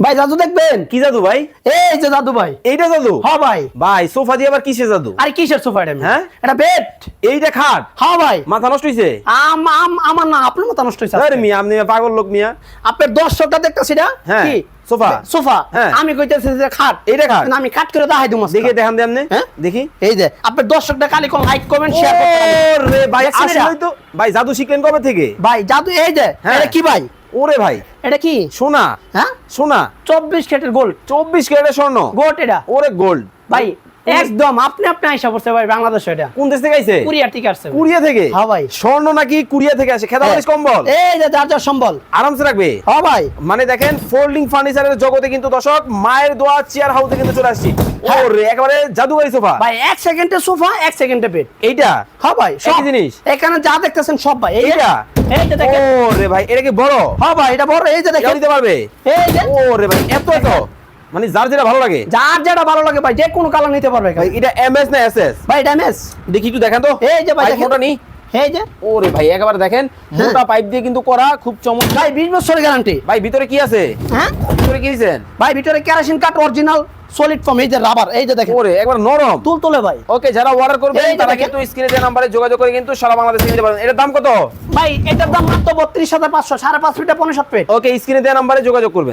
ভাই জাদু দেখবেন? কি জাদু ভাই? এই যে জাদু ভাই। এইটা জাদু? হ্যাঁ ভাই। ভাই সোফা দিয়ে আবার কিসের জাদু? আরে কিসের সোফা এটা? হ্যাঁ? এটা বেড। এইটা খাট? হ্যাঁ ভাই। মাথা নষ্ট হইছে? আমার না, আপনার মাথা নষ্ট হইছে। আরে মিয়া, আপনি পাগল লোক মিয়া। আপনার দর্শকটা দেখতাছি না? হ্যাঁ, কি? সোফা। সোফা। হ্যাঁ। আমি কইতাছি যে খাট। এইটা খাট? না, আমি খাট করে দেখাই দিমু। দেখি দেখান দে আপনি। হ্যাঁ? দেখি। এই যে আপনার দর্শকটা খালি কোন লাইক কমেন্ট শেয়ার করতে ওরে ভাই, দেখছেন এটা? আসলেই তো। ভাই জাদু শিখলেন কবে থেকে? ভাই জাদু এই যে। হ্যাঁ। এটা কি ভাই? ওরে ভাই, এটা কি? সোনা। হ্যাঁ? সোনা 24 ক্যারেটের গোল্ড। 24 ক্যারেটের স্বর্ণ। গোট এটা। ওরে গোল্ড ভাই একদম আপনি আইসা পড়ছে ভাই বাংলাদেশে এটা। কোন দেশ থেকে আইছে? কুরিয়ার থেকে আসছে। কুরিয়া থেকে? হ্যাঁ ভাই। স্বর্ণ নাকি কুরিয়া থেকে আসে? খেদা বালিশ কম্বল এই যে যার যার সম্বল আরামসে রাখবে। হ্যাঁ ভাই। মানে দেখেন, ফোল্ডিং ফার্নিচারের জগতে কিন্তু দর্শক মায়ের দোয়া চেয়ার হাউসে কিন্তু চলে আসছি। হ্যাঁ। ওরে একেবারে জাদুকারী সোফা ভাই 1 সেকেন্ডে সোফা 1 সেকেন্ডে বেড। এইটা? হ্যাঁ ভাই সব একই জিনিস? এখানে যা দেখতেছেন সব ভাই। এই যে এইটা? এই যে দেখেন। ওরে ভাই, এটা কি বড়? হ্যাঁ ভাই এটা বড়। এই যে কেউ দেখেন। নিতে পারবে? এই যে ওরে ভাই, এত এত মানে যার যেটা ভালো লাগে। যার যেটা ভালো লাগে ভাই যে কোনো কালার নিতে পারবে ভাই এটা এমএস না এসএস? ভাই ড্যামেজ। দেখি একটু দেখেন তো। এই যে ভাই পাইপ দেখেন। মোটা নি? এই যে ওরে ভাই একেবারে দেখেন, মোটা পাইপ দিয়ে কিন্তু করা, খুব চমৎকার। ভাই 20 বছরের গ্যারান্টি। ভাই ভিতরে কি আছে? হ্যাঁ ভিতরে কি দিয়েছেন? ভাই ভিতরে কেরোসিন কাট অরিজিনাল সলিড ফর্ম। এই যে রাবার। এই যে দেখেন ওরে একবার নরম। তুলতুলে ভাই। ওকে, যারা অর্ডার করবেন এই যে তারা দেখেন। কিন্তু স্ক্রিনে দেওয়া নম্বরে যোগাযোগ করে কিন্তু সারা বাংলাদেশে নিতে পারবেন। এটার দাম কত? ভাই এটার দাম মাত্র 32,500। 5.5 ফিটে 5.7 ফিট। ওকে, স্ক্রিনে দেওয়া নম্বরে যোগাযোগ করবেন।